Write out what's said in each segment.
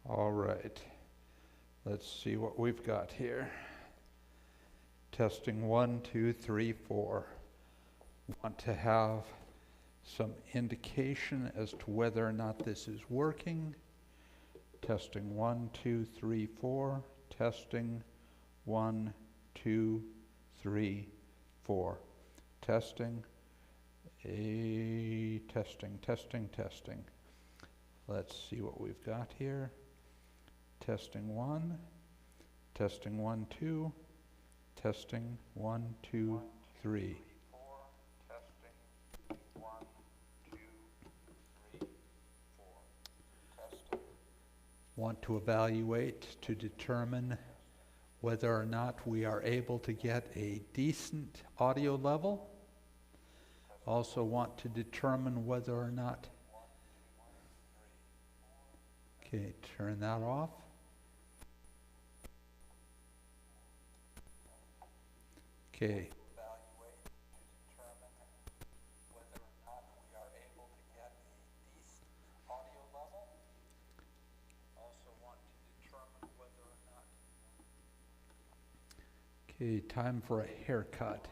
All right. Let's see what we've got here. Testing 1, 2, 3, 4. Want to have some indication as to whether or not this is working. Testing 1, 2, 3, 4. Testing 1, 2, 3, 4. Testing. Testing. Let's see what we've got here. Testing 1. Testing 1, 2. Testing 1, 2, 3. Want to evaluate to determine whether or not we are able to get a decent audio level. Also want to determine whether or not, okay, turn that off. Okay. Okay, time for a haircut.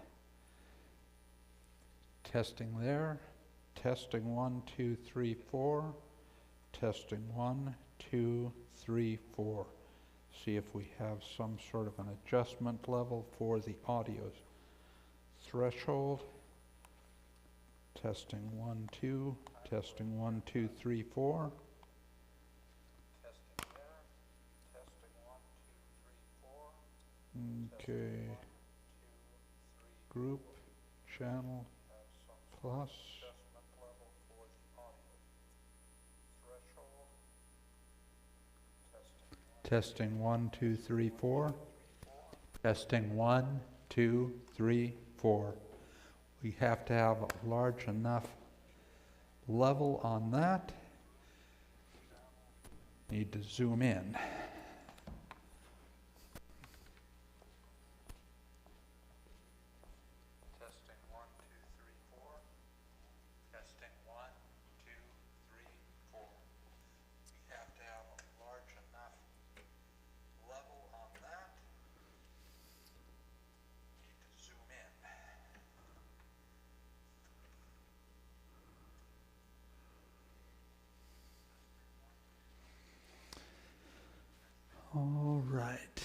Testing there. Testing 1, 2, 3, 4. Testing 1, 2, 3, 4. See if we have some sort of an adjustment level for the audio threshold. Testing 1, 2. Testing 1, 2, 3, 4. Okay. Group, channel, plus. Testing 1, 2, 3, 4. Testing 1, 2, 3, 4. We have to have a large enough level on that. Need to zoom in. All right.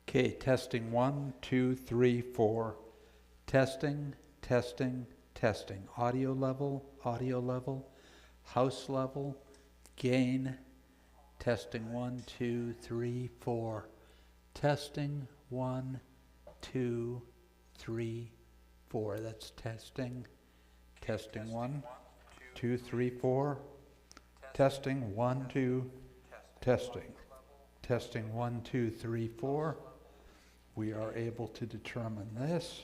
Okay, testing 1, 2, 3, 4. Testing. Audio level, house level, gain. Testing 1, 2, 3, 4. Testing 1, 2, 3, 4. That's testing. Testing 1, 2, 3, 4. Testing 1, 2. Testing. Testing 1, 2, 3, 4. We are able to determine this.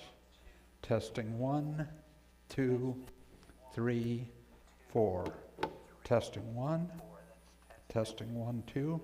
Testing 1, 2, 3, 4. Testing 1. Testing 1, 2.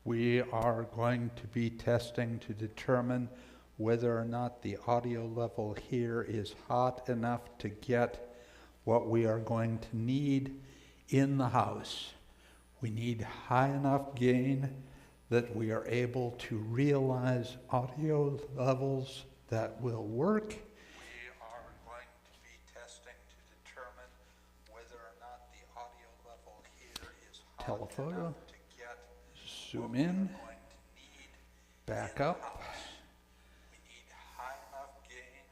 We are going to be testing to determine whether or not the audio level here is hot enough to get what we are going to need in the house. We need high enough gain that we are able to realize audio levels that will work. We are going to be testing to determine whether or not the audio level here is hot telephoto enough to get zoom in, back up. We need high enough gain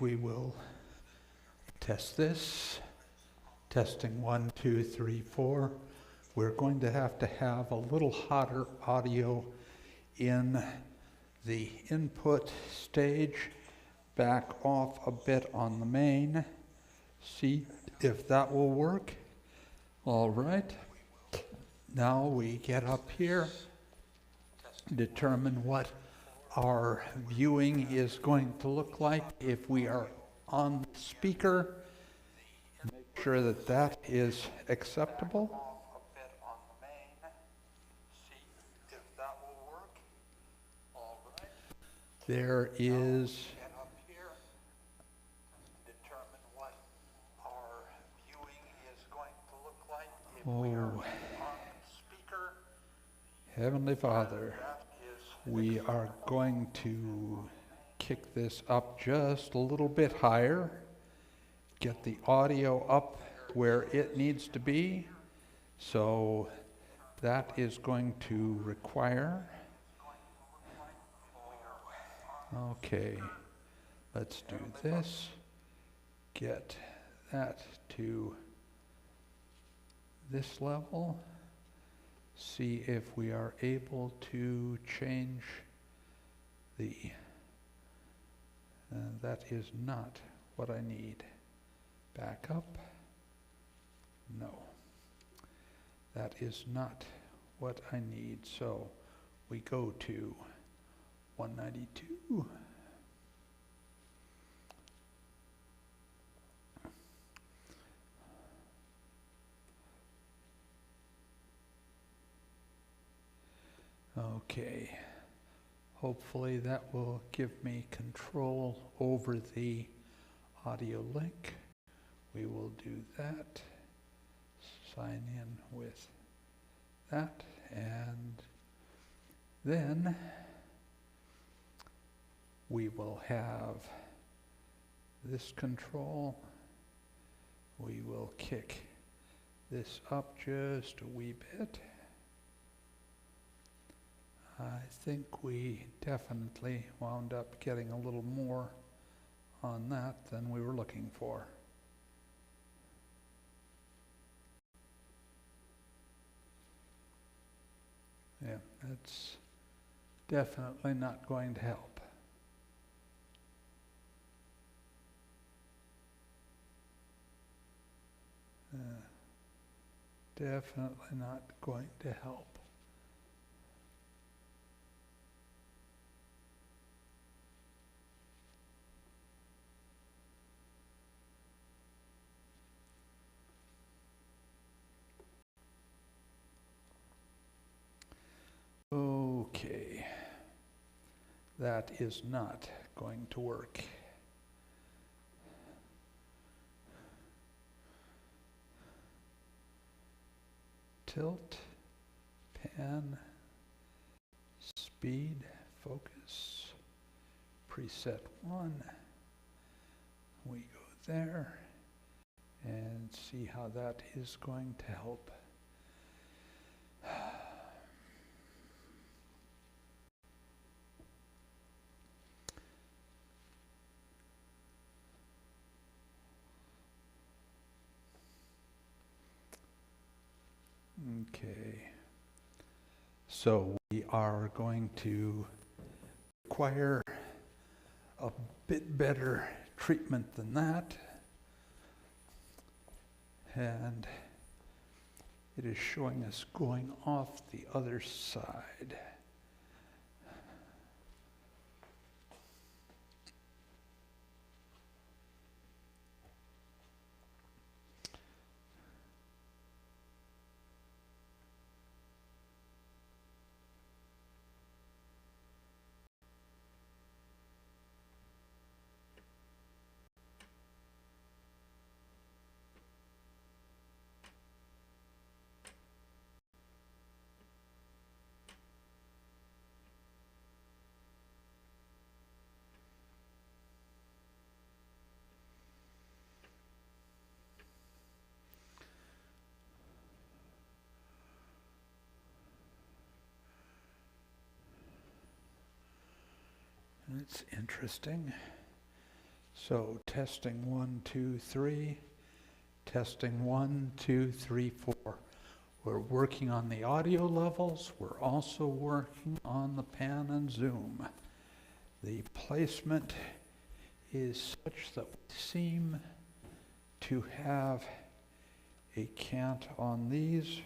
we will test this. Testing 1, 2, 3, 4. We're going to have a little hotter audio in the input stage. Back off a bit on the main. See if that will work. All right. Now we get up here, determine what our viewing is going to look like if we are on speaker. Make sure that that is acceptable. There is Heavenly Father, we are going to kick this up just a little bit higher, get the audio up where it needs to be. So that is going to require, okay, let's do this, get that to this level. See if we are able to change the, that is not what I need. Back up. No. That is not what I need. So we go to 192. Okay, hopefully that will give me control over the audio link. We will do that, sign in with that, and then we will have this control. We will kick this up just a wee bit. I think we definitely wound up getting a little more on that than we were looking for. Yeah, that's definitely not going to help. Definitely not going to help. Okay, that is not going to work. Tilt, pan, speed, focus, preset 1. We go there and see how that is going to help. Okay, so we are going to require a bit better treatment than that, and it is showing us going off the other side. It's interesting. So testing 1, 2, 3. Testing 1, 2, 3, 4. We're working on the audio levels. We're also working on the pan and zoom. The placement is such that we seem to have a cant on these.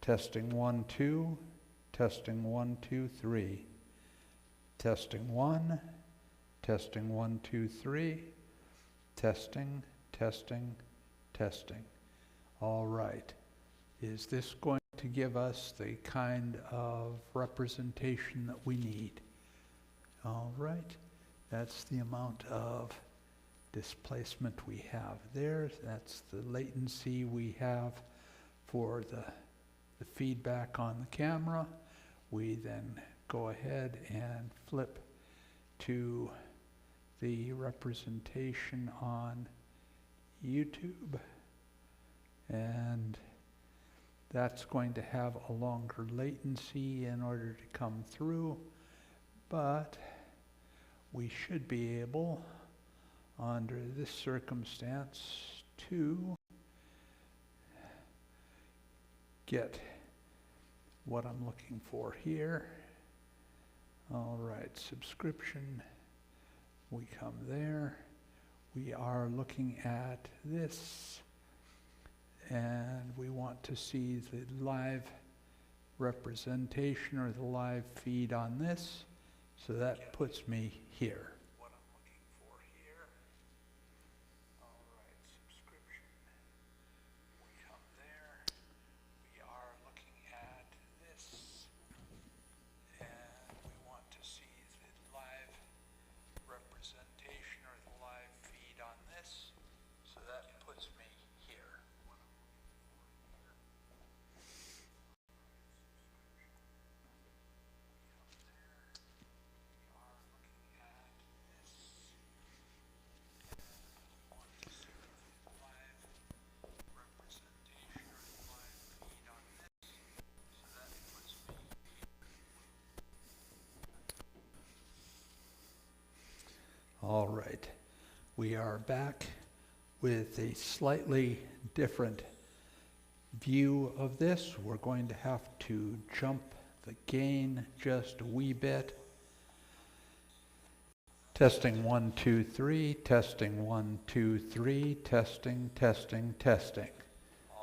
Testing 1, 2. Testing 1, 2, 3. Testing 1. Testing 1, 2, 3. Testing, testing, testing. All right. Is this going to give us the kind of representation that we need? All right. That's the amount of displacement we have there. That's the latency we have for the feedback on the camera. We then go ahead and flip to the representation on YouTube, and that's going to have a longer latency in order to come through, but we should be able, under this circumstance, to get what I'm looking for here. All right, subscription, we come there. We are looking at this, and we want to see the live representation or the live feed on this. So that puts me here. What I'm looking for here. All right, subscription. We come there. We are looking at this, and we want to see the live representation or the live feed on this. So that puts me here. What I'm looking for here. All right, we are back with a slightly different view of this. We're going to have to jump the gain just a wee bit. Testing 1, 2, 3, testing 1, 2, 3, testing, testing, testing.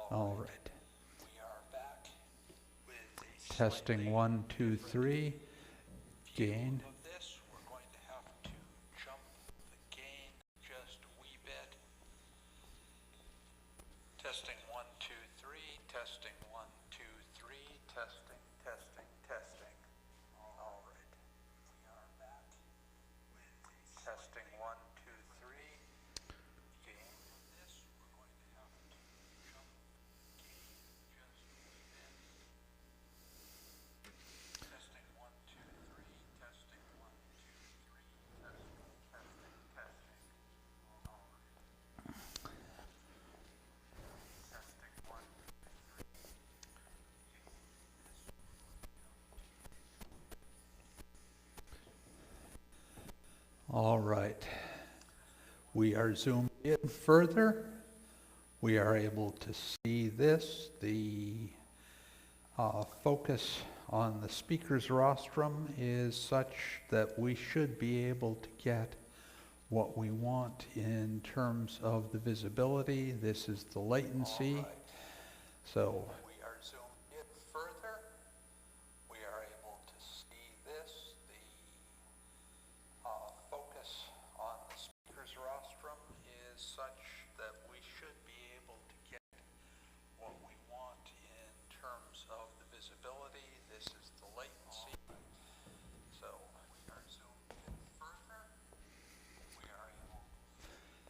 All right. We are back with testing 1, 2, 3, gain. Testing 1, 2, 3, testing 1, 2, 3, testing, testing, testing. All right. We are back with testing 1, 2, 3. Gain of this, we're going to have to jump gain just a wee bit. Testing 1, 2, 3, testing 1, 2, 3, testing, testing, testing. All right. All right, we are zoomed in further. We are able to see this. The focus on the speaker's rostrum is such that we should be able to get what we want in terms of the visibility. This is the latency. Right. So we are zoomed in further. We are able to see this. The focus on the speaker's rostrum is such that we should be able to get what we want in terms of the visibility. This is the latency. So we are zoomed in further. We are able to see this.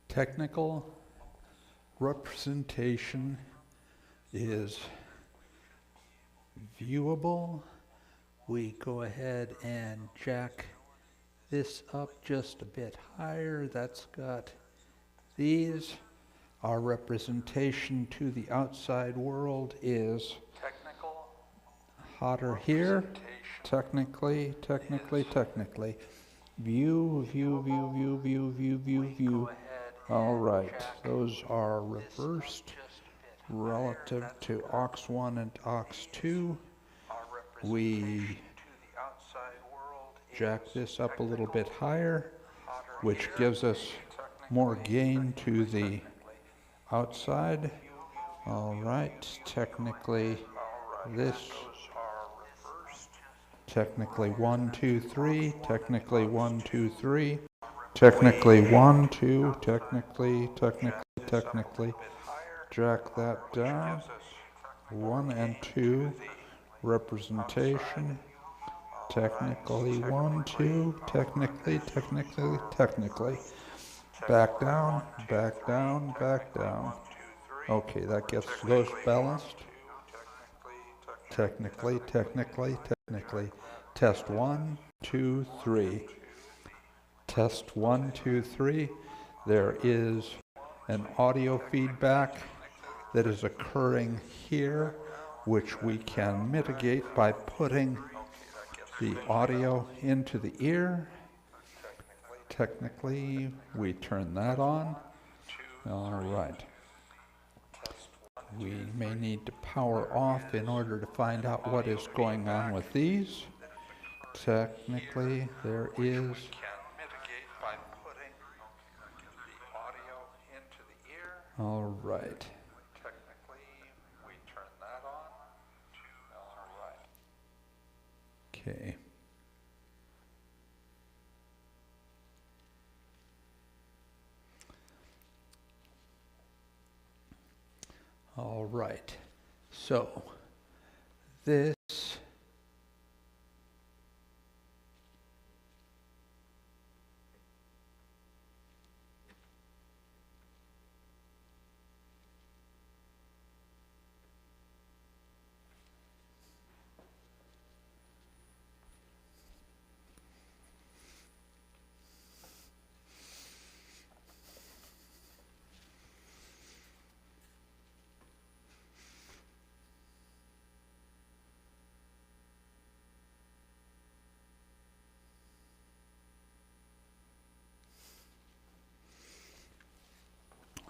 Technical representation is viewable. We go ahead and jack this up just a bit higher. That's got these. Our representation to the outside world is hotter here. Technically. View, view, view, view, view, view, view, view. All right, those are reversed relative to aux1 and aux2. We jack this up a little bit higher, which gives us more gain to the outside. All right, technically this, technically 1, 2, 3, technically 1, 2, 3, technically 1, 2, technically, jack that down, 1 and 2, representation, technically 1, 2, technically, back down, back down, back down. Okay, that gets those balanced. Technically, test 1, 2, 3. Test 1, 2, 3. There is an audio feedback that is occurring here, which we can mitigate by putting the audio into the ear. Technically, we turn that on. All right. We may need to power off in order to find out what is going on with these. Technically, there is all right. Okay. All right. So this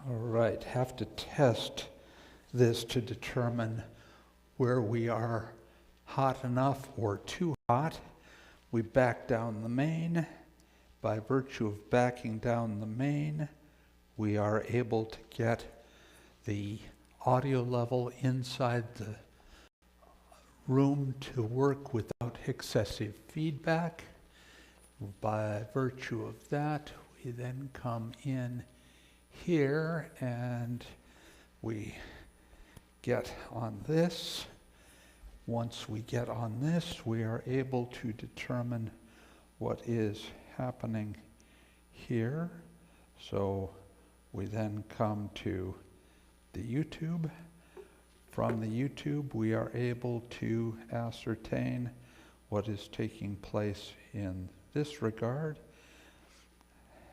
all right, have to test this to determine where we are hot enough or too hot. We back down the main. By virtue of backing down the main, we are able to get the audio level inside the room to work without excessive feedback. By virtue of that, we then come in here and we get on this. Once we get on this, we are able to determine what is happening here. So we then come to the YouTube. From the YouTube, we are able to ascertain what is taking place in this regard.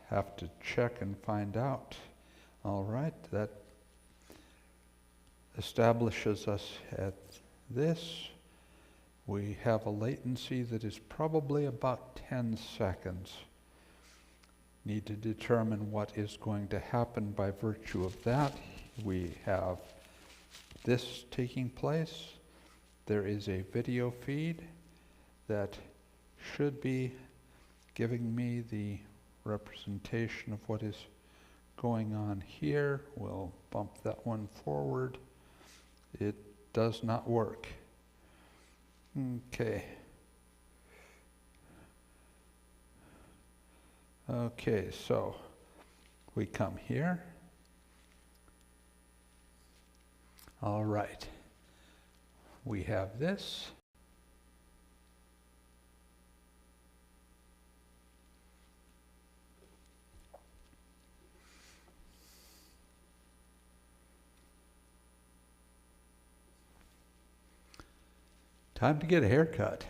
Have to check and find out. All right, that establishes us at this. We have a latency that is probably about 10 seconds. Need to determine what is going to happen by virtue of that. We have this taking place. There is a video feed that should be giving me the representation of what is going on here. We'll bump that one forward. It does not work. Okay. Okay, so we come here. All right. We have this. Time to get a haircut.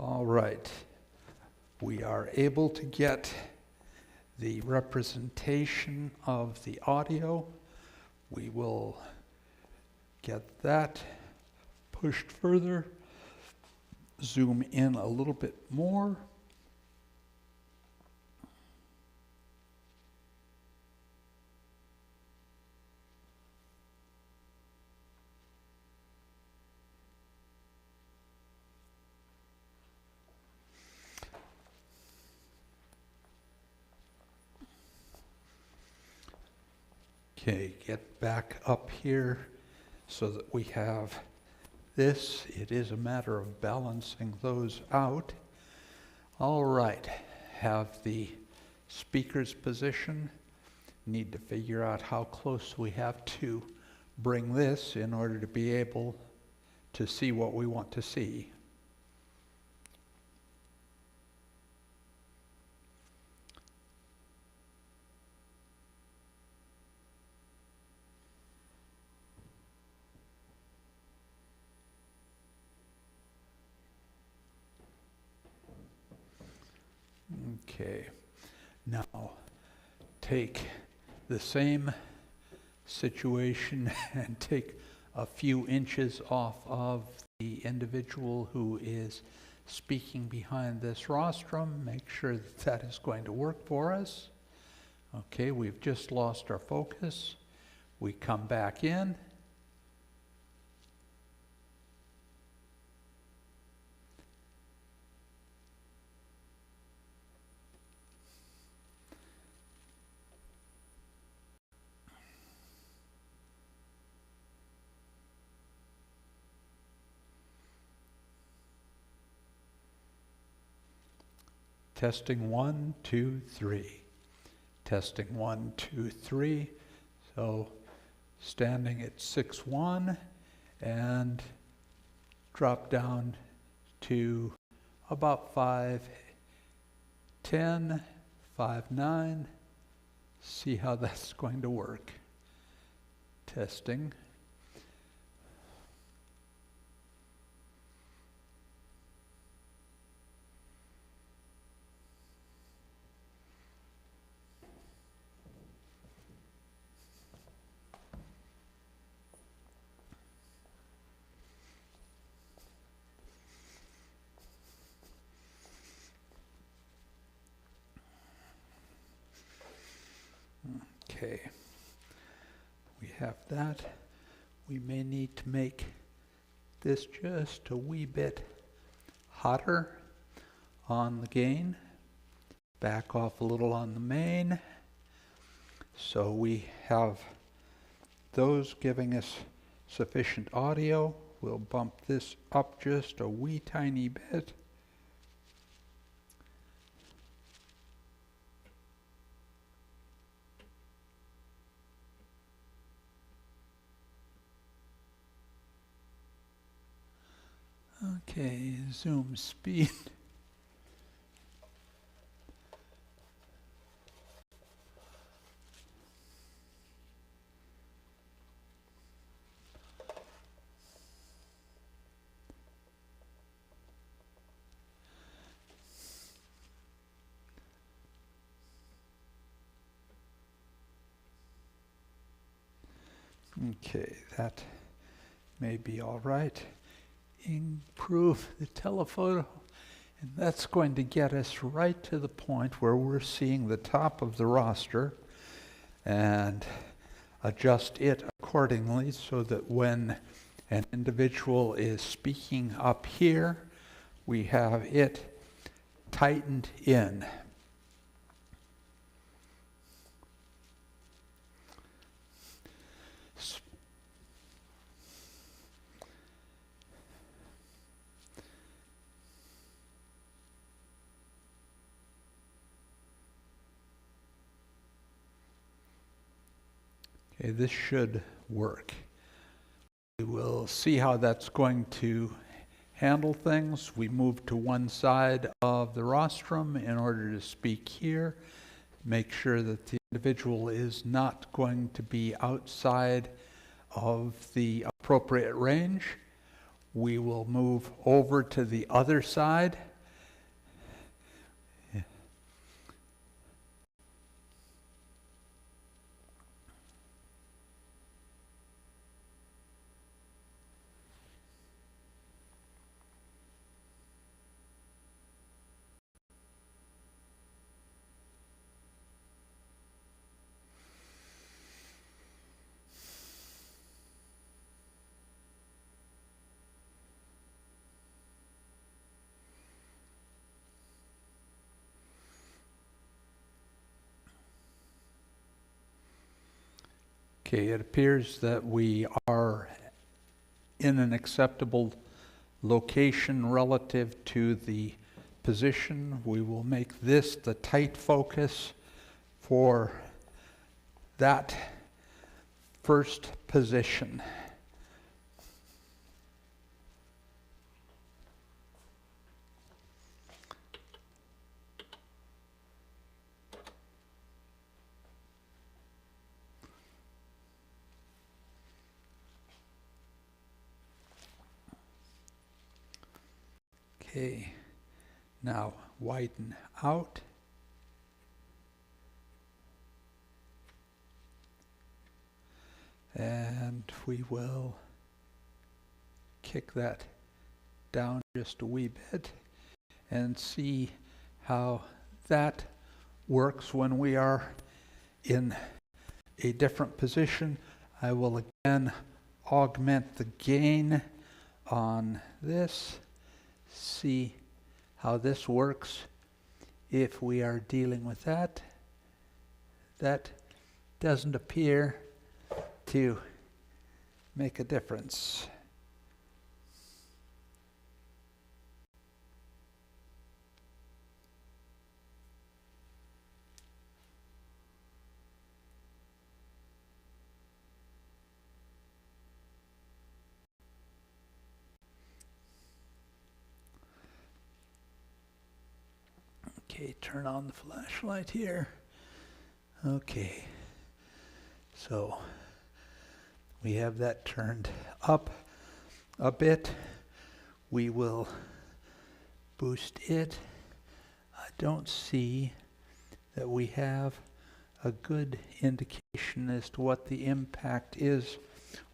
All right. We are able to get the representation of the audio. We will get that pushed further, zoom in a little bit more. Okay, get back up here so that we have this. It is a matter of balancing those out. All right, have the speaker's position. Need to figure out how close we have to bring this in order to be able to see what we want to see. Okay, now take the same situation and take a few inches off of the individual who is speaking behind this rostrum. Make sure that that is going to work for us. Okay, we've just lost our focus. We come back in. Testing 1, 2, 3. Testing 1, 2, 3. So standing at 6-1 and drop down to about 5-10, 5-9. See how that's going to work. Testing. Okay, we have that. We may need to make this just a wee bit hotter on the gain. Back off a little on the main. So we have those giving us sufficient audio. We'll bump this up just a wee tiny bit. Okay, zoom speed. Okay, that may be all right. Improve the telephoto, and that's going to get us right to the point where we're seeing the top of the roster and adjust it accordingly so that when an individual is speaking up here, we have it tightened in. Okay, this should work. We will see how that's going to handle things. We move to one side of the rostrum in order to speak here. Make sure that the individual is not going to be outside of the appropriate range. We will move over to the other side Okay, it appears that we are in an acceptable location relative to the position. We will make this the tight focus for that first position. Okay, now widen out. And we will kick that down just a wee bit and see how that works when we are in a different position. I will again augment the gain on this. See how this works if we are dealing with that. That doesn't appear to make a difference. Okay, turn on the flashlight here. Okay, so we have that turned up a bit. We will boost it. I don't see that we have a good indication as to what the impact is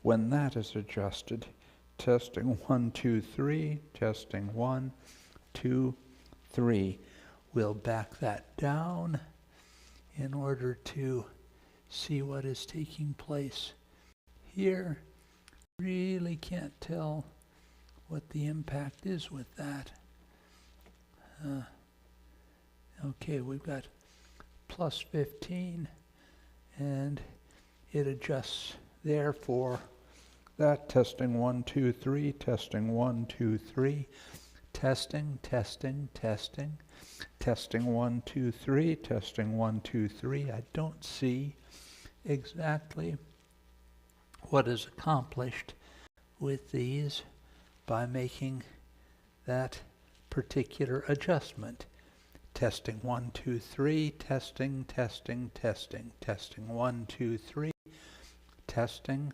when that is adjusted. Testing 1, 2, 3. Testing 1, 2, 3. We'll back that down in order to see what is taking place here. Really can't tell what the impact is with that. Okay, we've got plus 15 and it adjusts there for that. Testing 1, 2, 3. Testing 1, 2, 3. Testing, testing, testing. Testing 1, 2, 3. Testing 1, 2, 3. I don't see exactly what is accomplished with these by making that particular adjustment. Testing 1, 2, 3. Testing, testing, testing. Testing 1, 2, 3. Testing.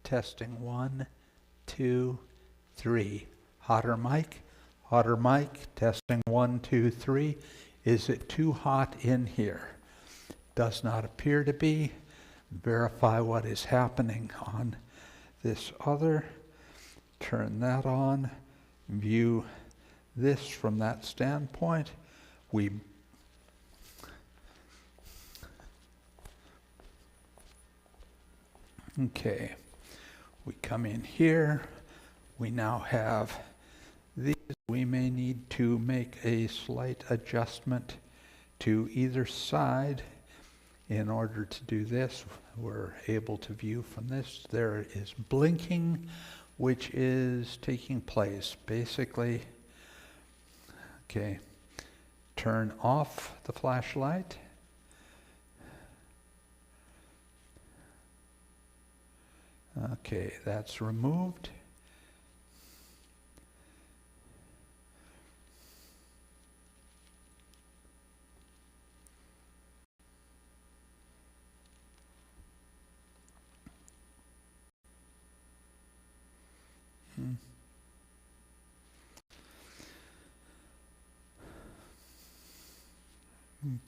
Testing 1, 2, 3. Hotter mic. Hotter mic. Testing 1, 2, 3. Is it too hot in here? Does not appear to be. Verify what is happening on this other. Turn that on. View this from that standpoint. Okay, we come in here. We now have these. We may need to make a slight adjustment to either side. In order to do this, we're able to view from this. There is blinking, which is taking place. Basically, okay, turn off the flashlight. Okay, that's removed.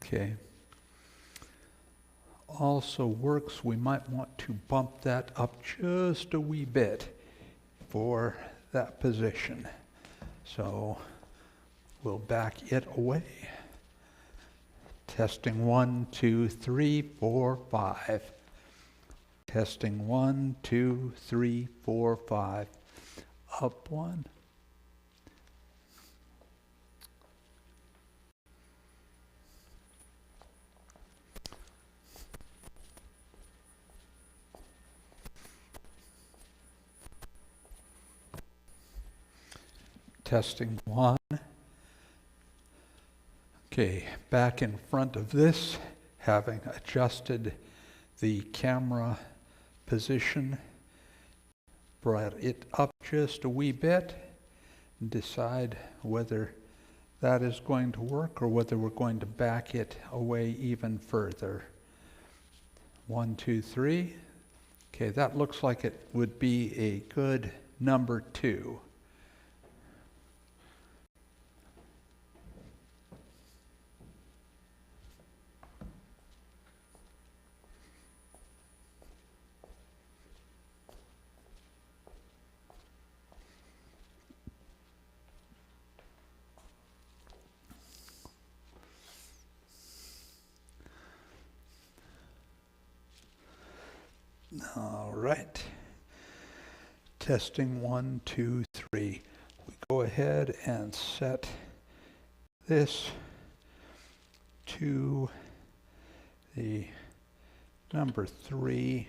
Okay. Also works, we might want to bump that up just a wee bit for that position. So we'll back it away. Testing 1, 2, 3, 4, 5. Testing 1, 2, 3, 4, 5. Up 1. Testing one. Okay, back in front of this, having adjusted the camera position, brought it up just a wee bit, and decide whether that is going to work or whether we're going to back it away even further. 1, 2, 3. Okay, that looks like it would be a good number 2. All right. Testing 1, 2, 3. We go ahead and set this to the number 3.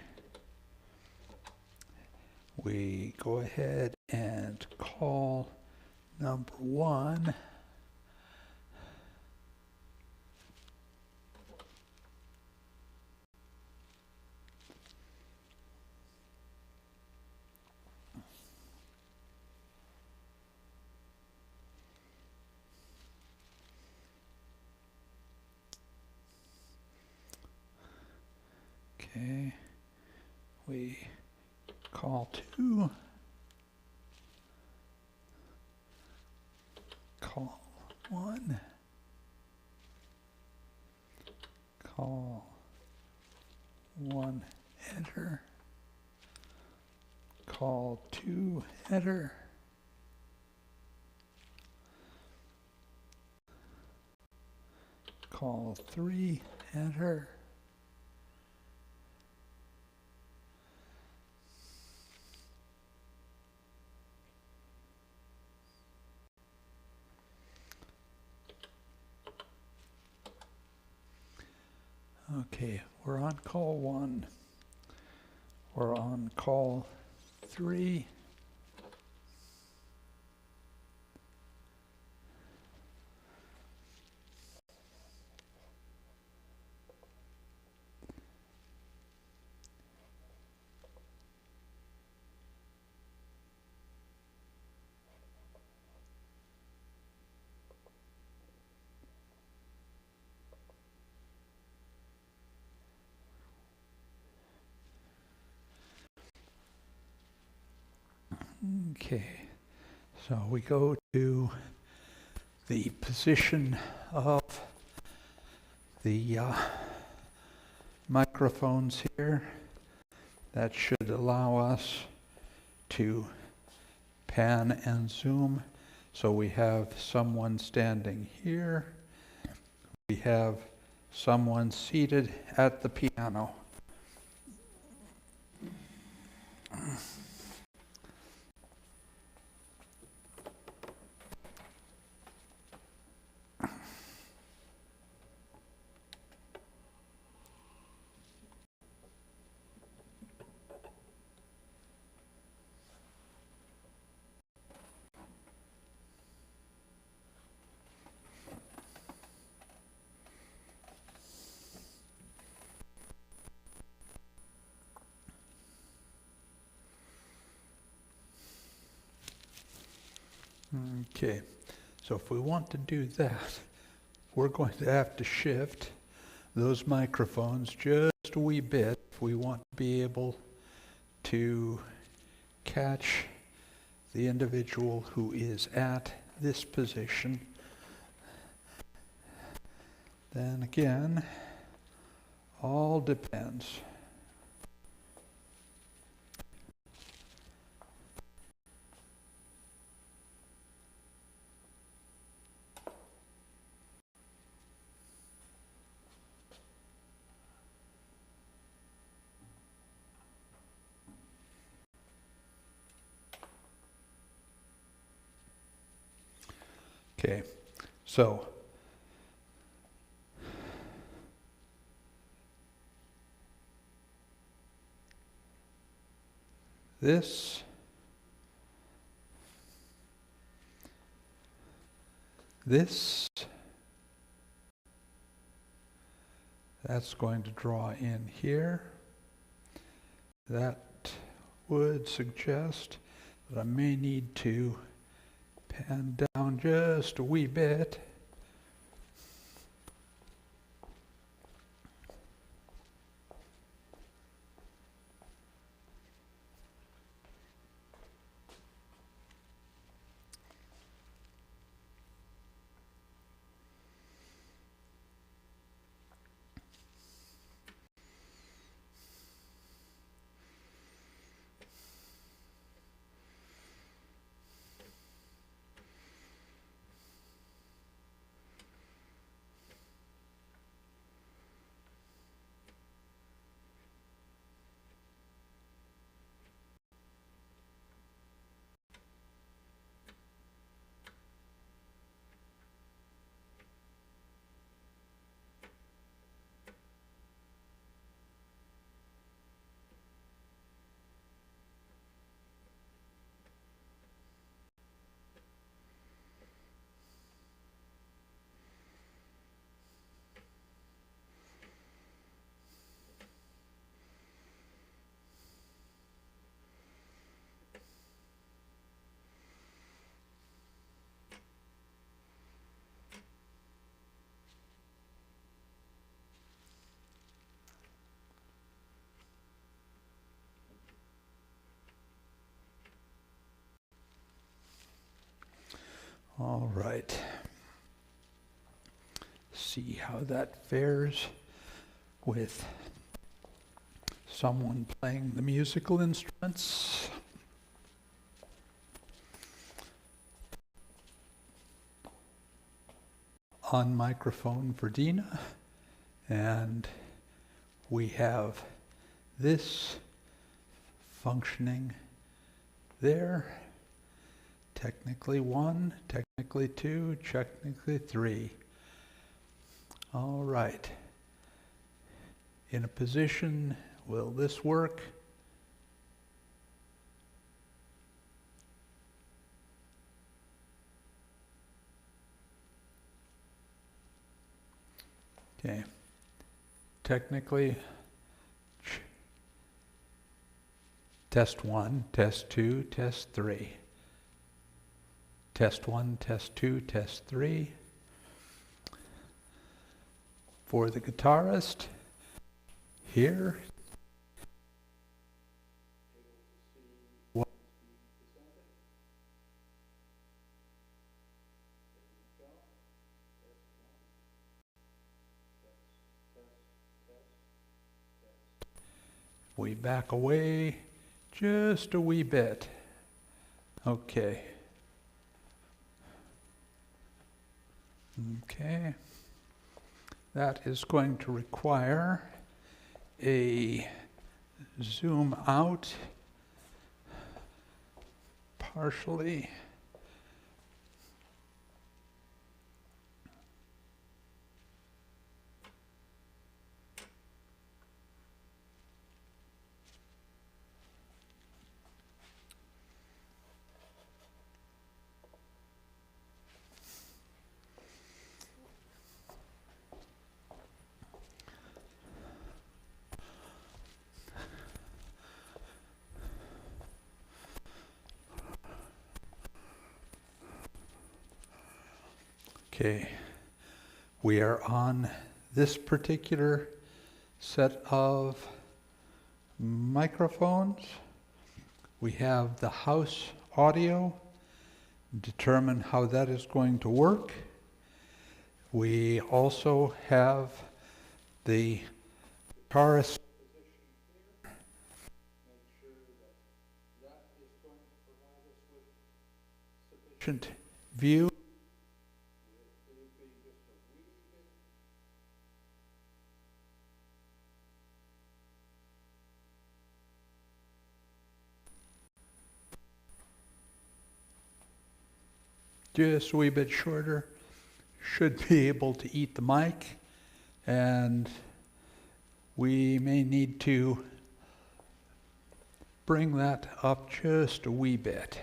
We go ahead and call number 1. Okay, we call 2, call 1, call 1, enter, call 2, enter, call 3, enter, okay, we're on call 1. We're on call 3. Okay, so we go to the position of the microphones here. That should allow us to pan and zoom. So we have someone standing here. We have someone seated at the piano. Okay, so if we want to do that, we're going to have to shift those microphones just a wee bit if we want to be able to catch the individual who is at this position. Then again, all depends. Okay, so this This, that's going to draw in here. That would suggest that I may need to pan down just a wee bit. All right. See how that fares with someone playing the musical instruments. On microphone for Dina, and we have this functioning there. Technically 1, technically 2, technically 3. All right. In a position, will this work? Okay. Technically, test 1, test 2, test 3. Test 1, test 2, test 3. For the guitarist, here, we back away just a wee bit. Okay. Okay. That is going to require a zoom out partially. Okay, we are on this particular set of microphones. We have the house audio, determine how that is going to work. We also have the guitarist position here. Make sure that is going to provide us with sufficient view. Just a wee bit shorter, should be able to eat the mic, and we may need to bring that up just a wee bit.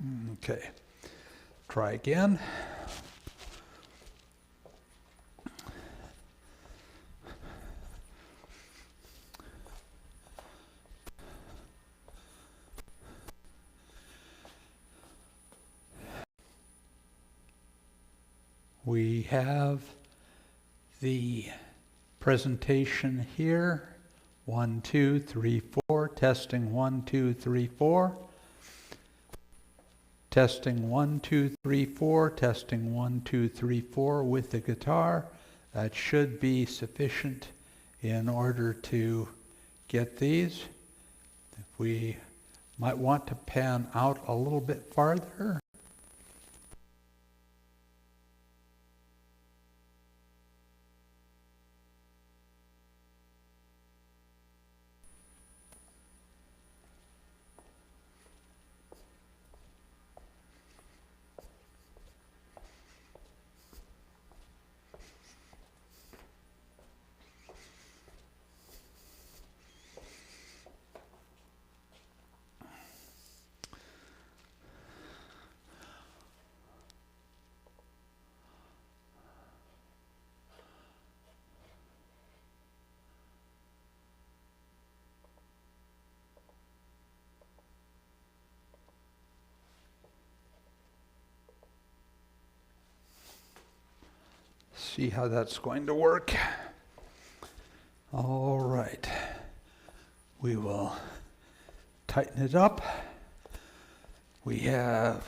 Okay, try again. We have the presentation here. 1, 2, 3, 4. Testing 1, 2, 3, 4. Testing 1, 2, 3, 4. Testing 1, 2, 3, 4 with the guitar. That should be sufficient in order to get these. We might want to pan out a little bit farther. See how that's going to work. All right. We will tighten it up. We have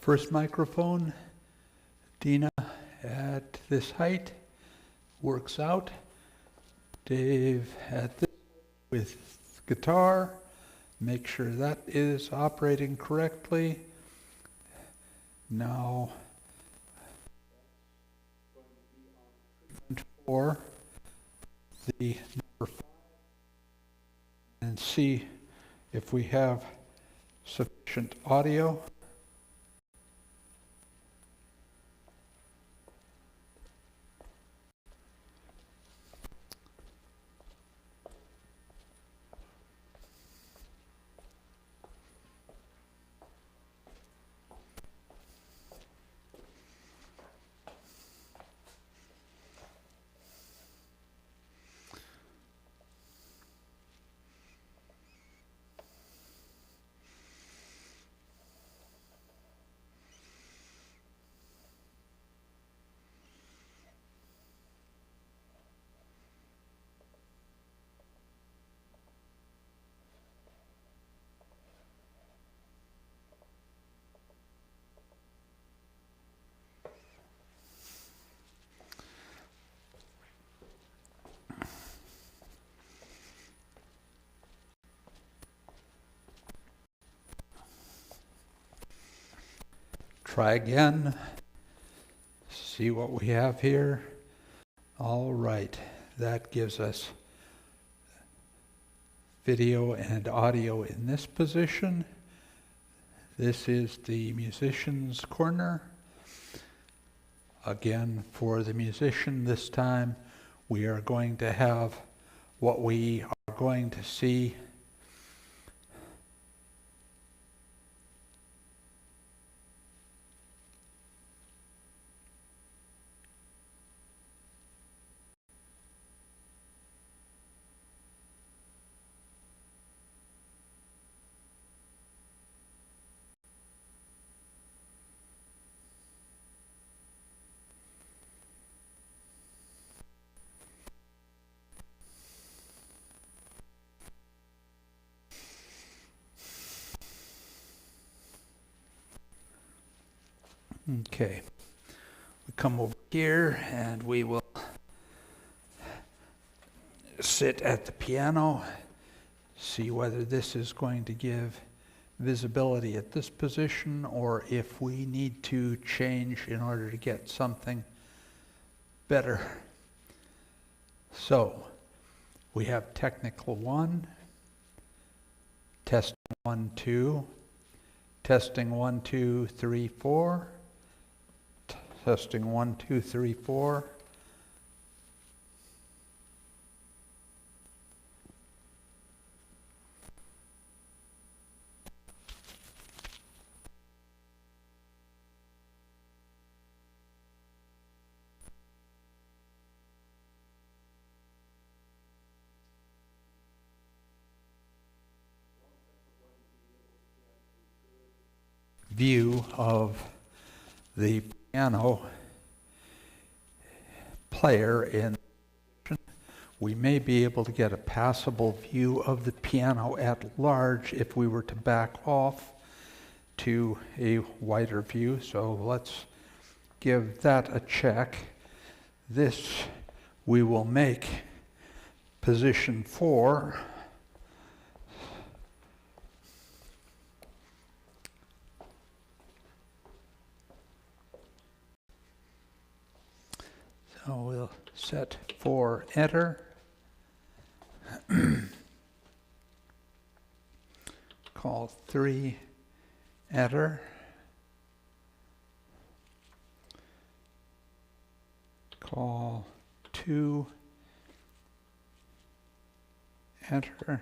first microphone, Dina at this height, works out. Dave at this with guitar, make sure that is operating correctly. Now, for the number 5 and see if we have sufficient audio. Try again, see what we have here. All right, that gives us video and audio in this position. This is the musician's corner. Again, for the musician this time, we are going to have what we are going to see Okay, we come over here and we will sit at the piano, see whether this is going to give visibility at this position or if we need to change in order to get something better. So, we have technical 1, testing 1, 2, testing 1, 2, 3, 4. Testing 1, 2, 3, 4. view of the piano player in. We may be able to get a passable view of the piano at large if we were to back off to a wider view. So let's give that a check. This we will make position 4. So we'll set 4, enter. Call 3, enter. Call 2, enter.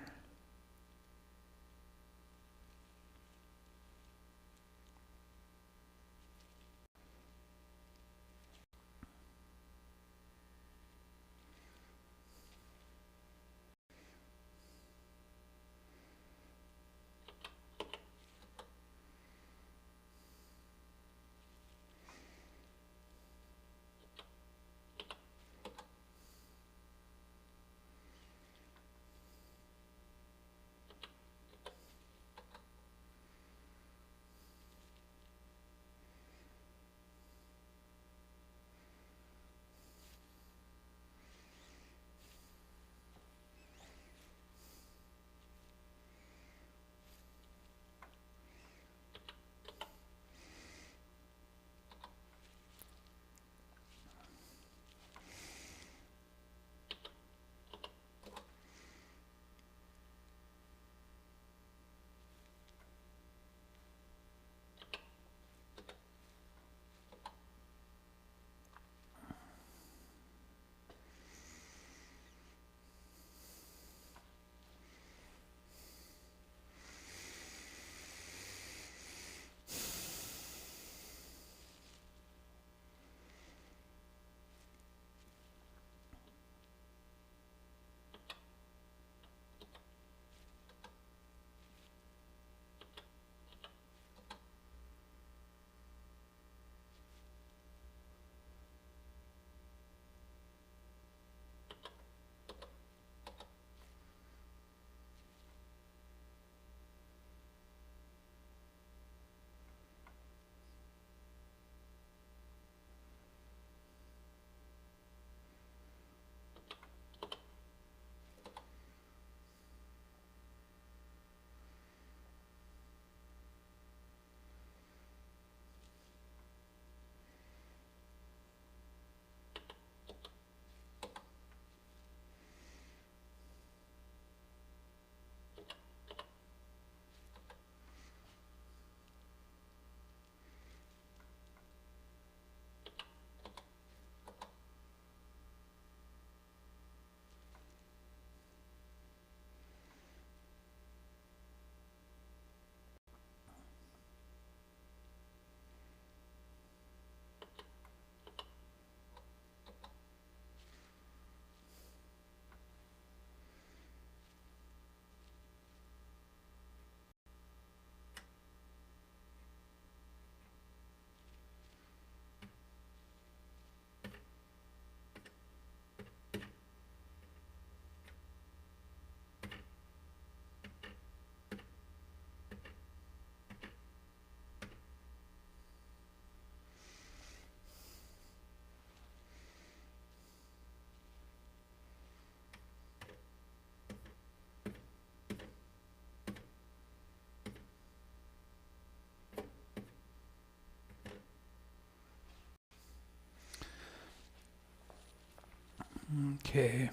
Okay,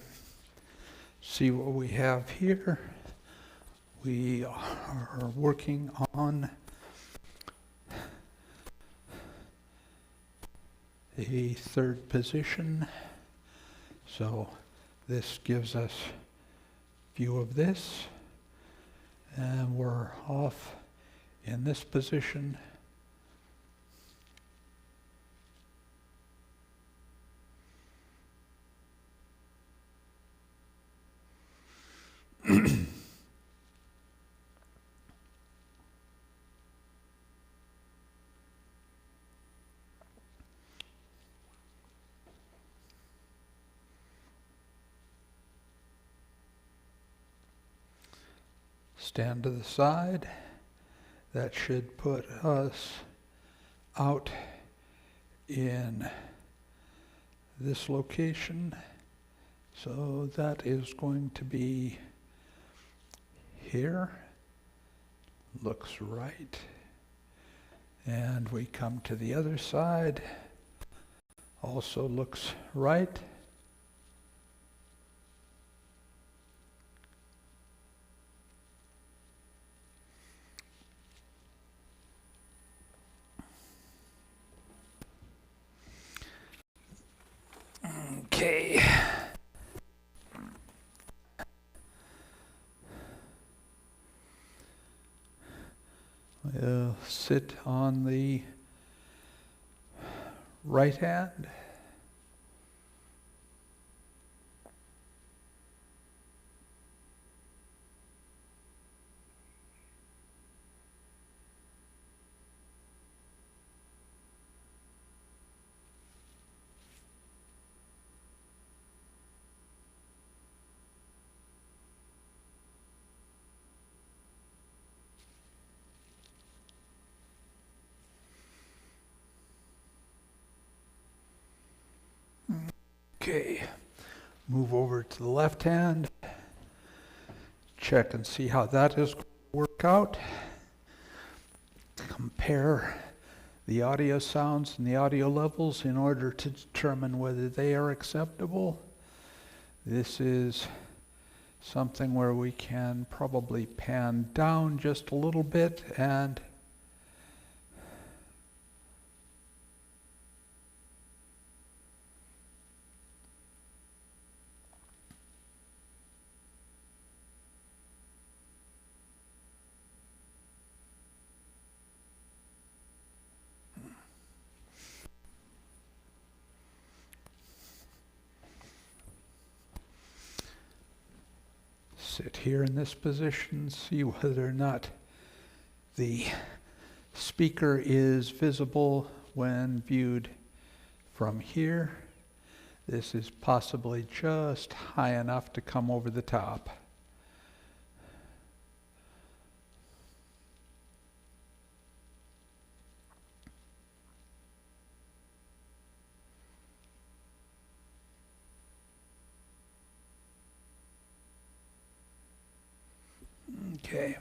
see what we have here. We are working on the 3rd position. So this gives us view of this, and we're off in this position. stand to the side. That should put us out in this location. So that is going to be here. Looks right. And we come to the other side. Also looks right. Okay. We'll sit on the right hand. Okay, move over to the left hand, check and see how that is going to work out. Compare the audio sounds and the audio levels in order to determine whether they are acceptable. This is something where we can probably pan down just a little bit and sit here in this position, see whether or not the speaker is visible when viewed from here. This is possibly just high enough to come over the top. Okay.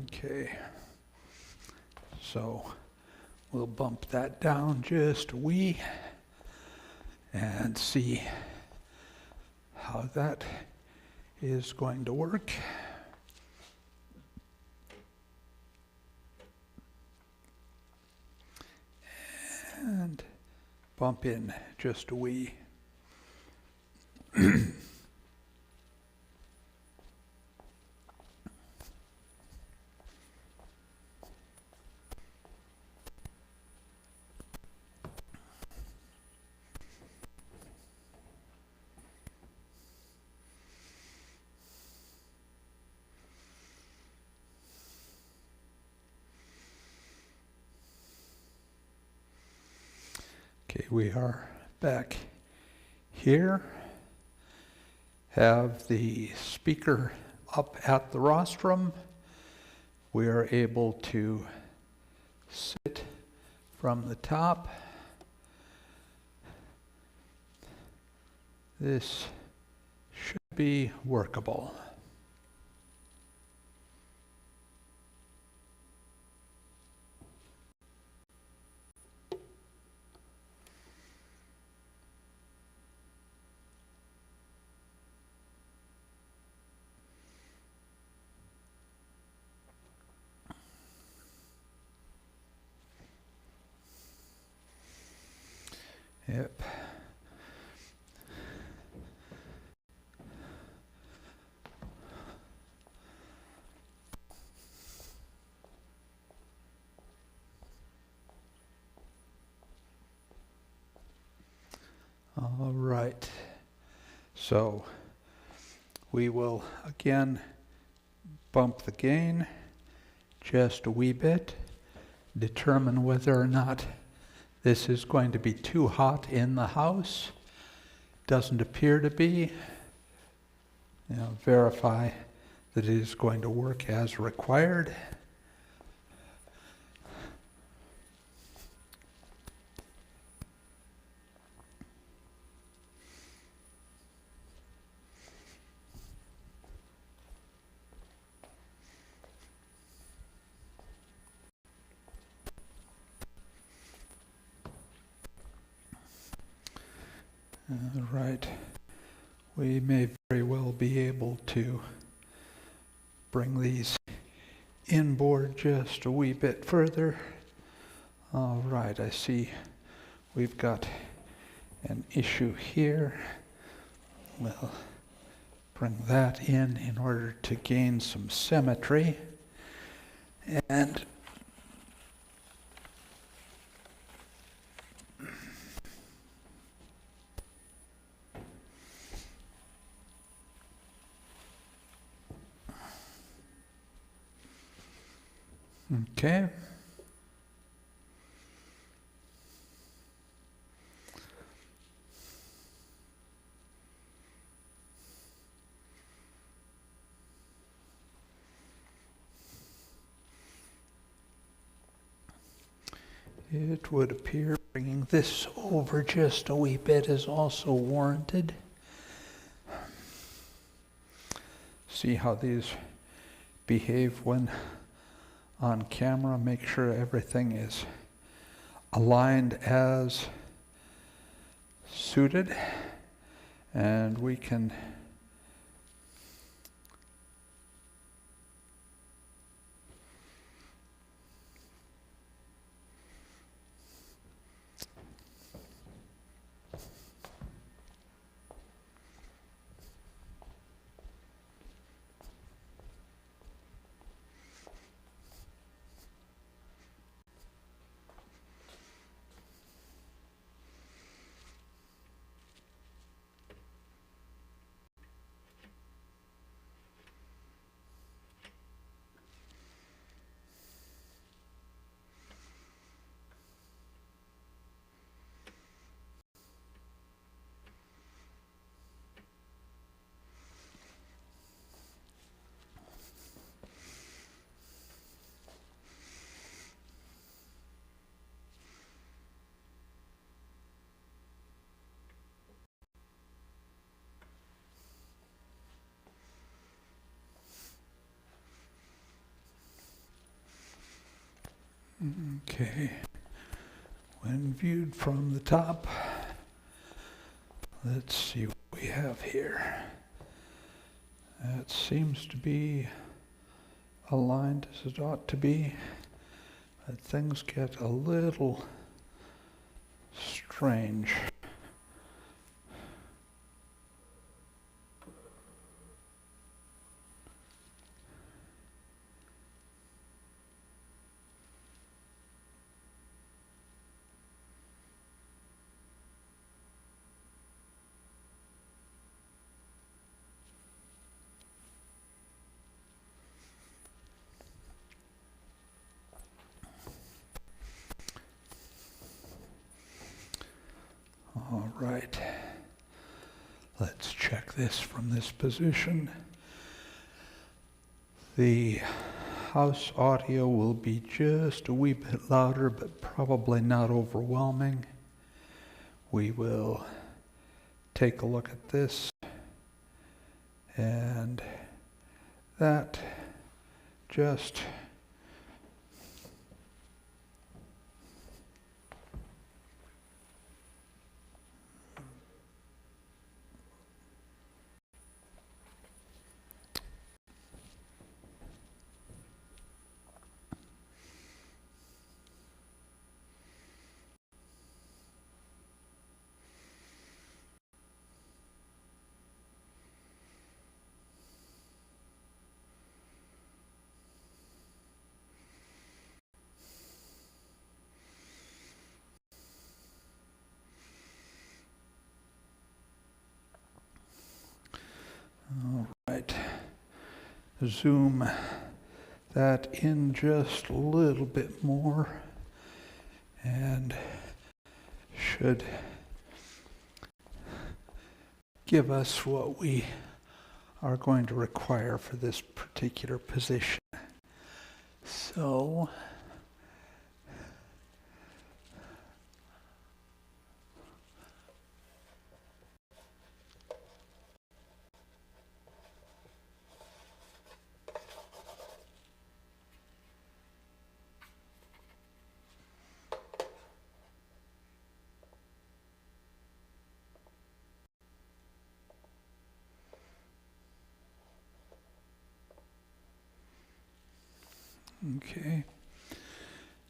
Okay. So we'll bump that down just a wee and see how that is going to work. And bump in just a wee. Okay, we are back here. Have the speaker up at the rostrum. We are able to sit from the top. This should be workable. Yep. All right. So we will again bump the gain just a wee bit, determine whether or not this is going to be too hot in the house. Doesn't appear to be. Verify that it is going to work as required. Right. We may very well be able to bring these inboard just a wee bit further. All right, I see we've got an issue here. We'll bring that in order to gain some symmetry. And okay. It would appear bringing this over just a wee bit is also warranted. See how these behave when on camera. Make sure everything is aligned as suited, and we can okay. When viewed from the top, let's see what we have here. That seems to be aligned as it ought to be, but things get a little strange. All right, let's check this from this position. The house audio will be just a wee bit louder, but probably not overwhelming. We will take a look at this, and that just all right. Zoom that in just a little bit more, and should give us what we are going to require for this particular position. So, okay,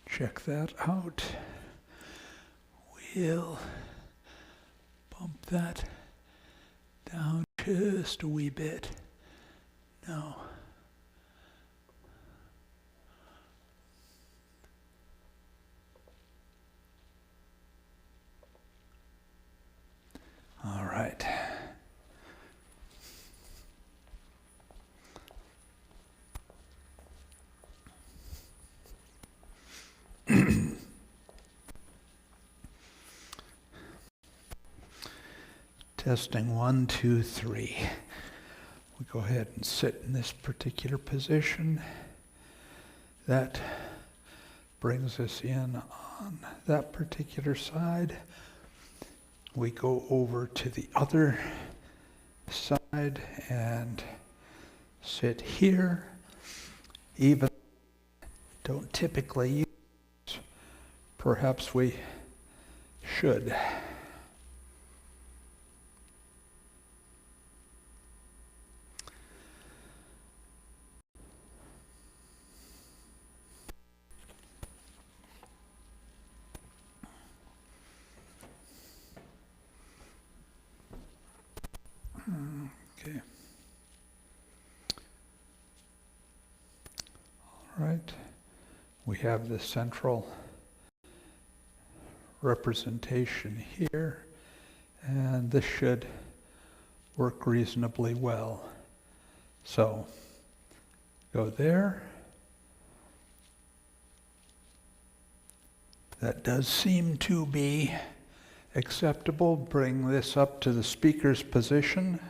check that out. We'll bump that down just a wee bit. No. All right. Testing 1, 2, 3. We go ahead and sit in this particular position. That brings us in on that particular side. We go over to the other side and sit here. Even don't typically use, perhaps we should. Okay. All right. We have the central representation here, and this should work reasonably well. So, go there. That does seem to be acceptable. Bring this up to the speaker's position.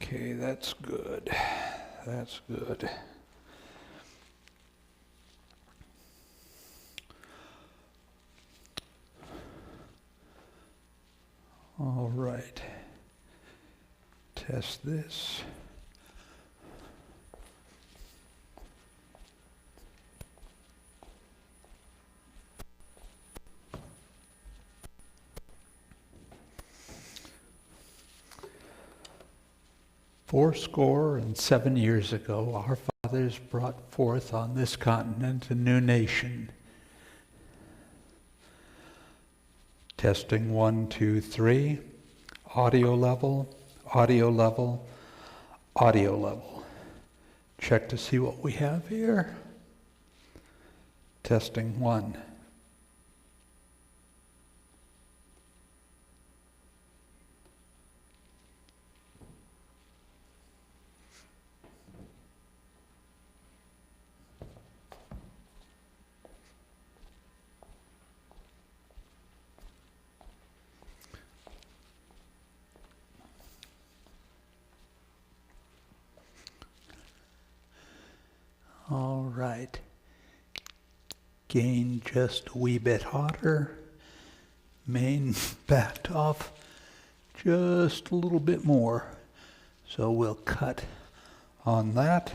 Okay, that's good. That's good. All right. Test this. Fourscore and 7 years ago, our fathers brought forth on this continent a new nation. Testing 1, 2, 3. Audio level, audio level, audio level. Check to see what we have here. Testing 1. All right. Gain just a wee bit hotter. Main backed off just a little bit more. So we'll cut on that.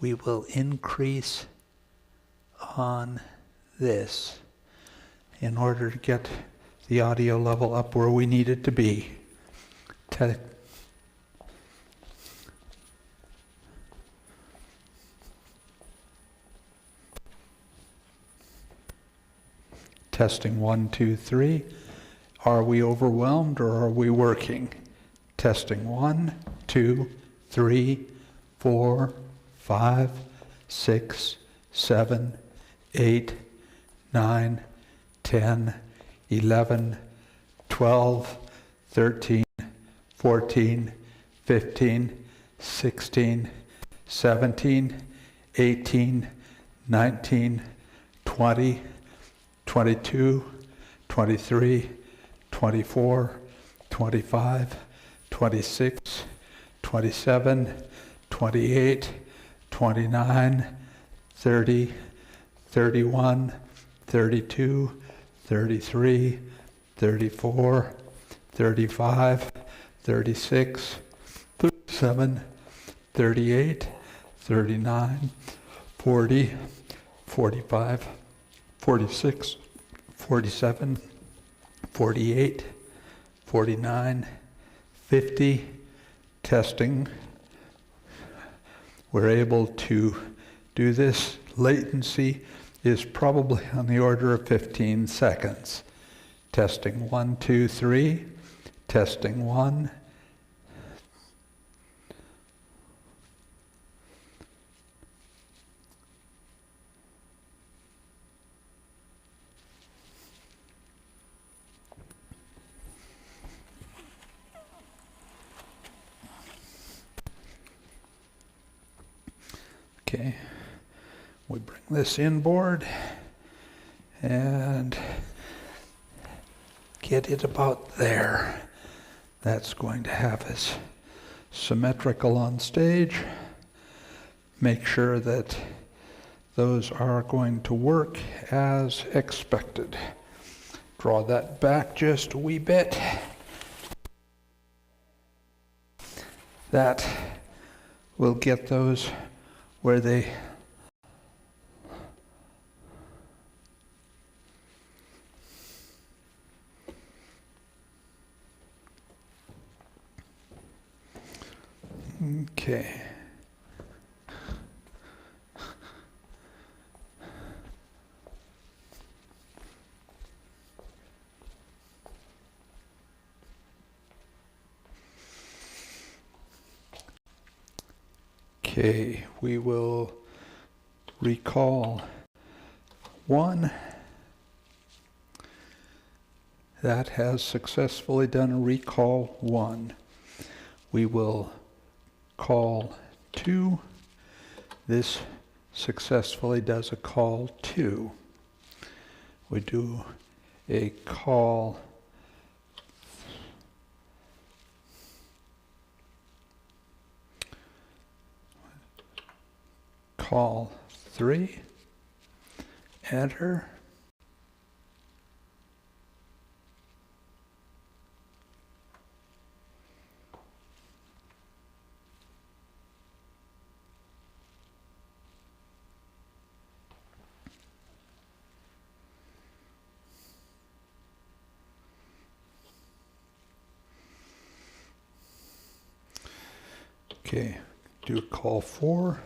We will increase on this in order to get the audio level up where we need it to be. Testing 1, 2, 3. Are we overwhelmed or are we working? Testing 1, 2, 3, 4, 5, 6, 7, 8, 9, 10, 11, 12, 13, 14, 15, 16, 17, 18, 19, 20, 22, 23, 24, 25, 26, 27, 28, 29, 30, 31, 32, 33, 34, 35, 36, 37, 38, 39, 40, 45, 46, 47, 48, 49, 50, testing. We're able to do this. Latency is probably on the order of 15 seconds. Testing 1, 2, 3, testing 1. Okay, we bring this inboard and get it about there. That's going to have us symmetrical on stage. Make sure that those are going to work as expected. Draw that back just a wee bit. That will get those where they okay. Okay, we will recall 1. That has successfully done a recall 1. We will call 2. This successfully does a call 2. We do a call 3, enter. Okay, do call 4,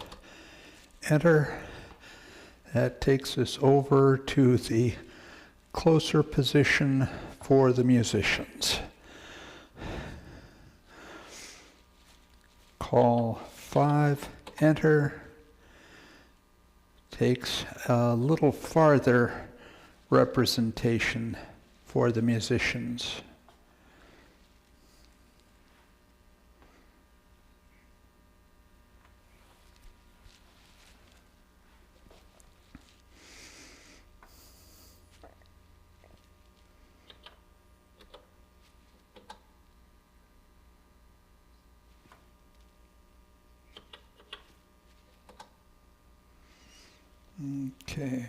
enter. That takes us over to the closer position for the musicians. Call 5, enter takes a little farther representation for the musicians. Okay.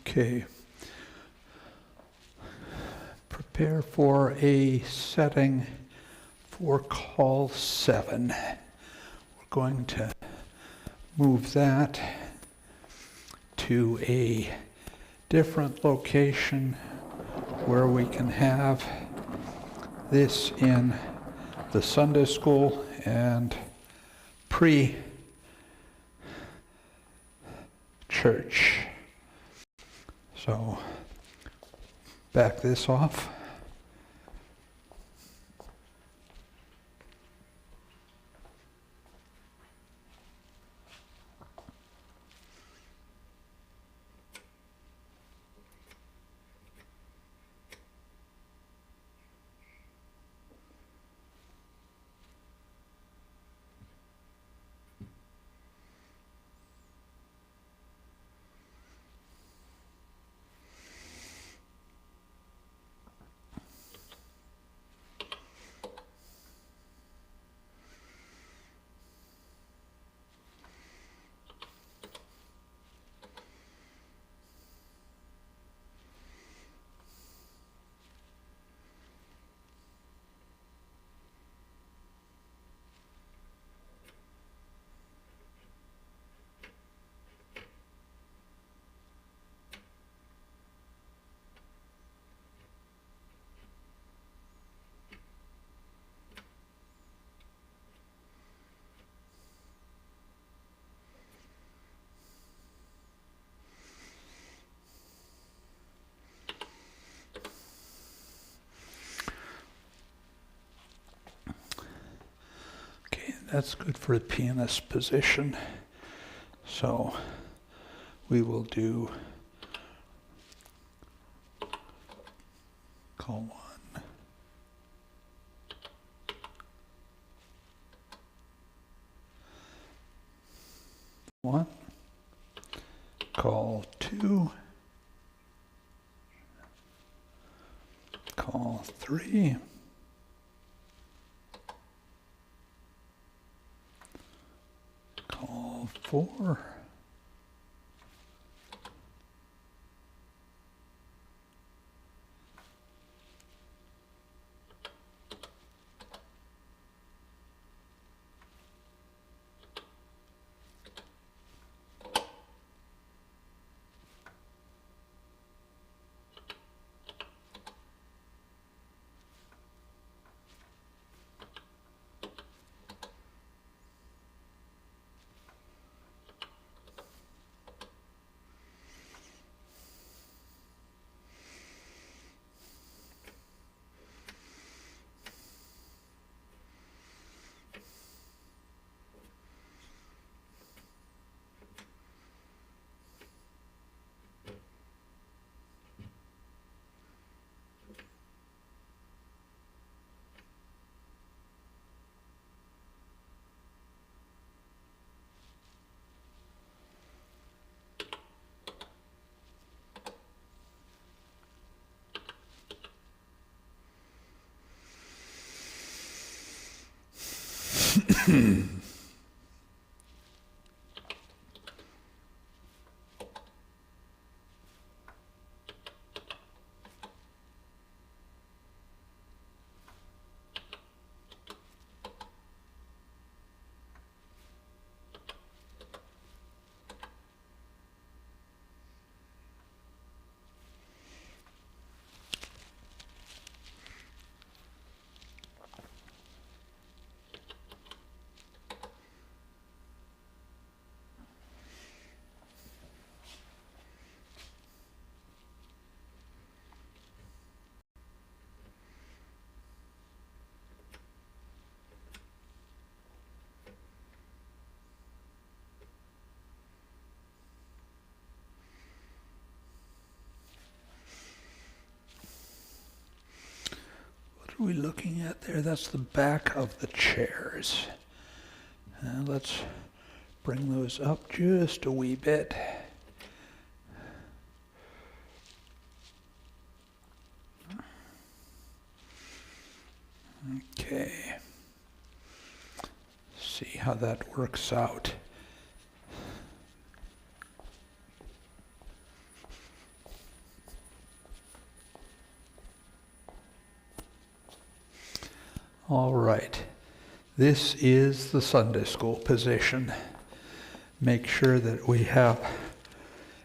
Okay. Prepare for a setting for call 7. We're going to move that to a different location where we can have this in the Sunday school and pre-church. So back this off. That's good for the pianist position. So we will do call 1, call 2, call 3, call 4, are we looking at there? That's the back of the chairs. Let's bring those up just a wee bit. Okay. See how that works out. All right. This is the Sunday school position. Make sure that we have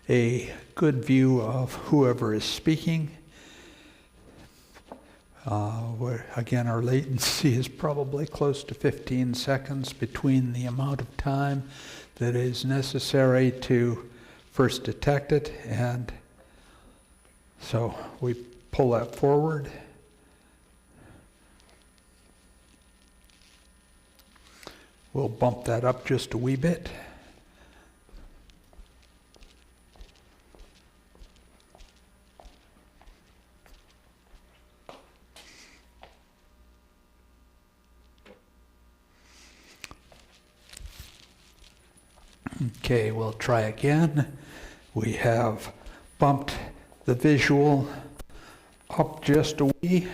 a good view of whoever is speaking. Again, our latency is probably close to 15 seconds between the amount of time that is necessary to first detect it, and so we pull that forward. We'll bump that up just a wee bit. Okay, we'll try again. We have bumped the visual up just a wee.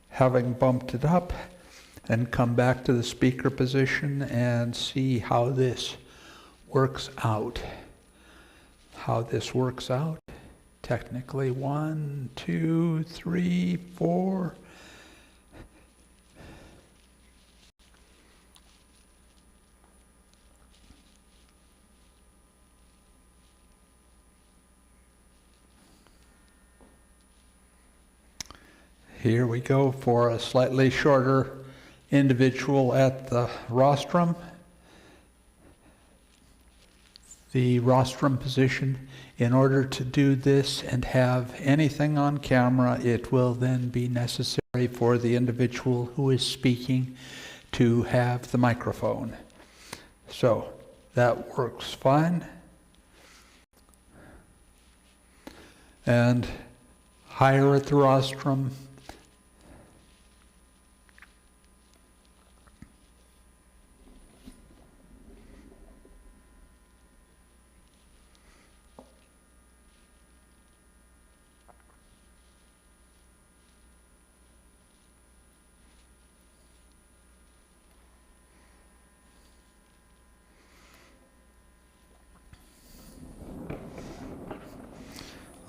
Having bumped it up, and come back to the speaker position and see how this works out. Technically, 1, 2, 3, 4. Here we go for a slightly shorter individual at the rostrum. The rostrum position, in order to do this and have anything on camera, it will then be necessary for the individual who is speaking to have the microphone. So that works fine. And higher at the rostrum,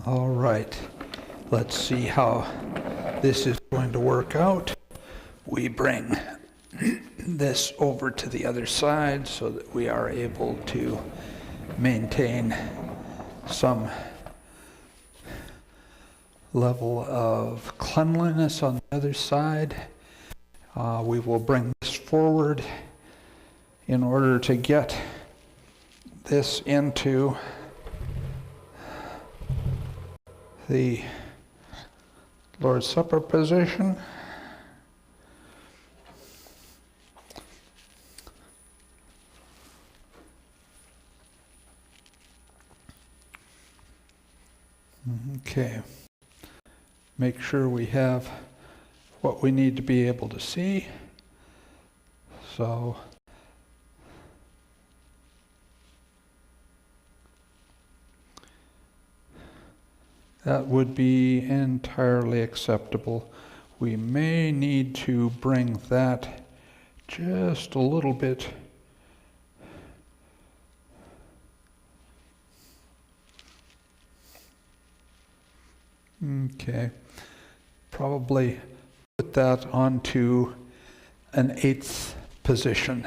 all right, let's see how this is going to work out. We bring this over to the other side so that we are able to maintain some level of cleanliness on the other side. We will bring this forward in order to get this into the Lord's Supper position. Okay. Make sure we have what we need to be able to see. So that would be entirely acceptable. We may need to bring that just a little bit okay. Probably put that onto an 1/8 position.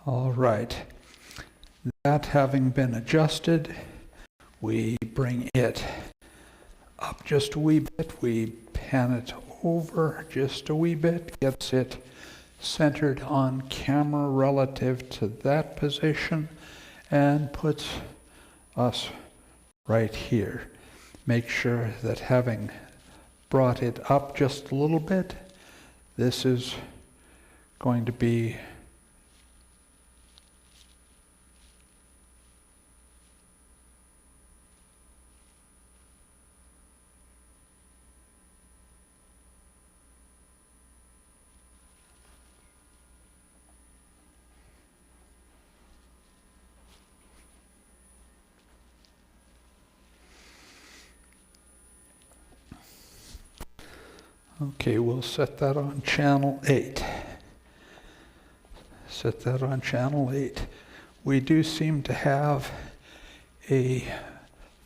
All right. That having been adjusted, we bring it up just a wee bit. We pan it over just a wee bit, gets it centered on camera relative to that position, and puts us right here. Make sure that having brought it up just a little bit, this is going to be okay. We'll set that on channel 8. Set that on channel 8. We do seem to have a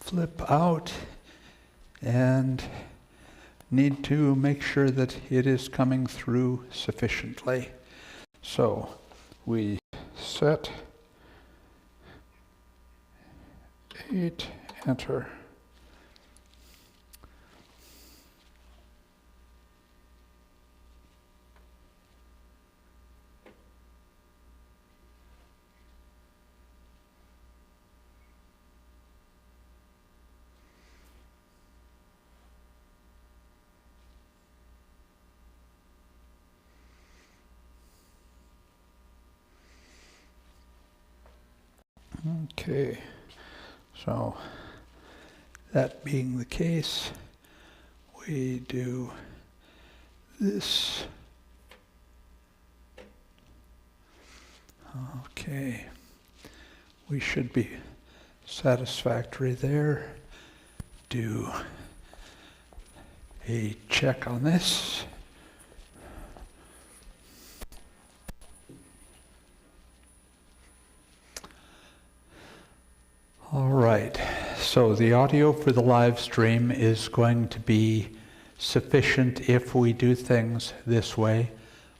flip out and need to make sure that it is coming through sufficiently. So we set 8, enter. Okay, so that being the case, we do this. Okay, we should be satisfactory there. Do a check on this. All right, so the audio for the live stream is going to be sufficient if we do things this way.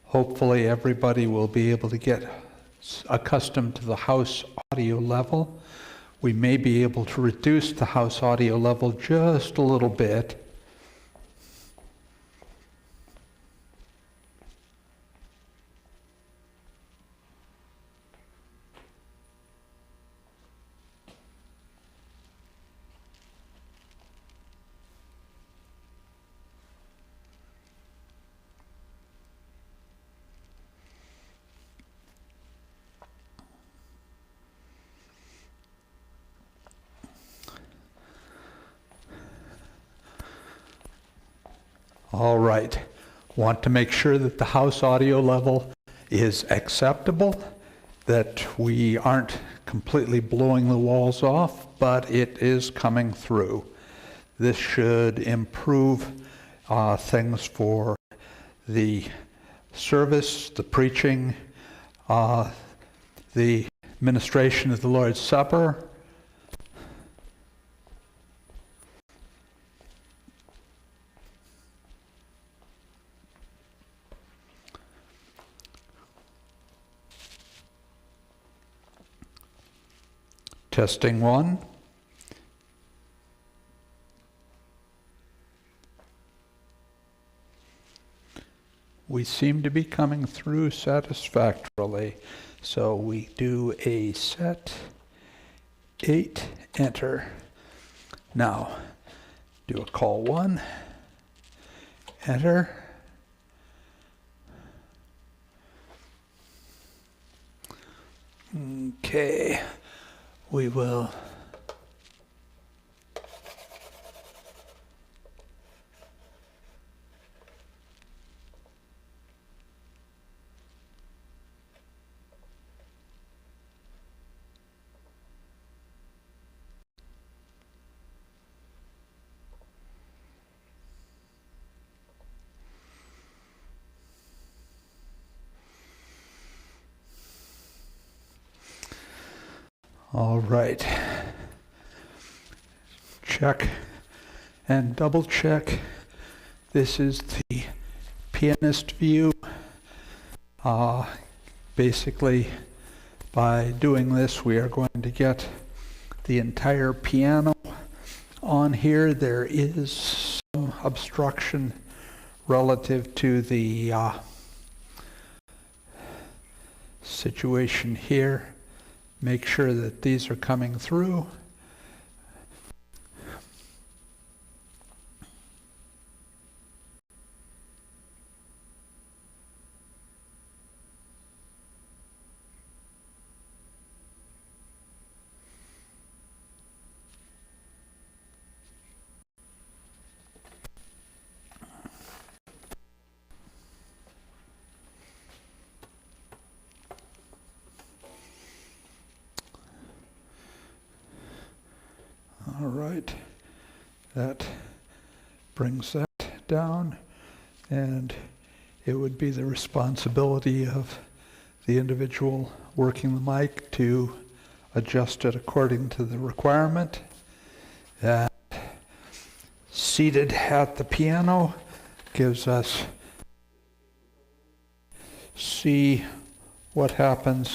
Hopefully everybody will be able to get accustomed to the house audio level. We may be able to reduce the house audio level just a little bit. All right, want to make sure that the house audio level is acceptable, that we aren't completely blowing the walls off, but it is coming through. This should improve things for the service, the preaching, the administration of the Lord's Supper. Testing 1. We seem to be coming through satisfactorily. So we do a set 8, enter. Now, do a call 1, enter. Okay. We will all right. Check and double check. This is the pianist view. Basically, By doing this, we are going to get the entire piano on here. There is some obstruction relative to the situation here. Make sure that these are coming through. All right, that brings that down, and it would be the responsibility of the individual working the mic to adjust it according to the requirement. Seated at the piano gives us see what happens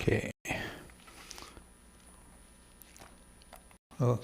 okay. Oh.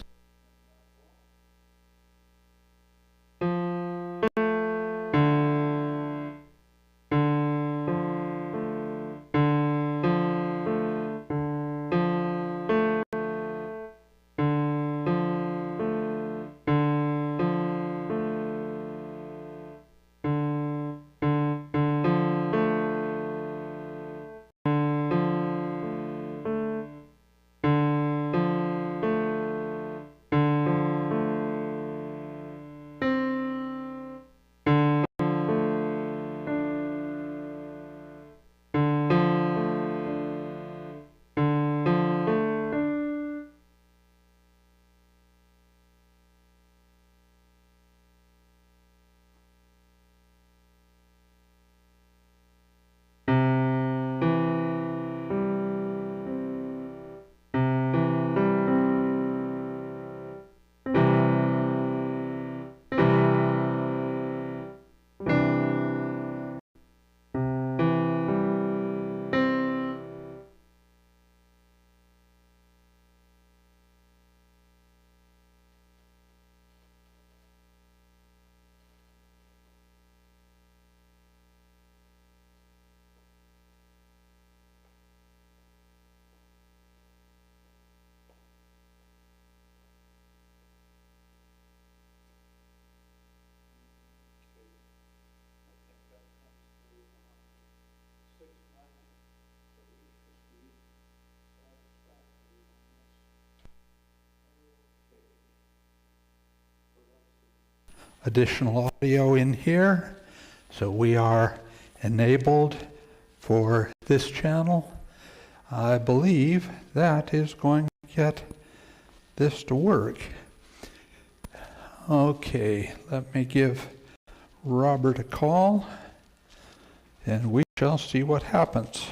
Additional audio in here, so we are enabled for this channel. I believe that is going to get this to work. Okay, let me give Robert a call and we shall see what happens.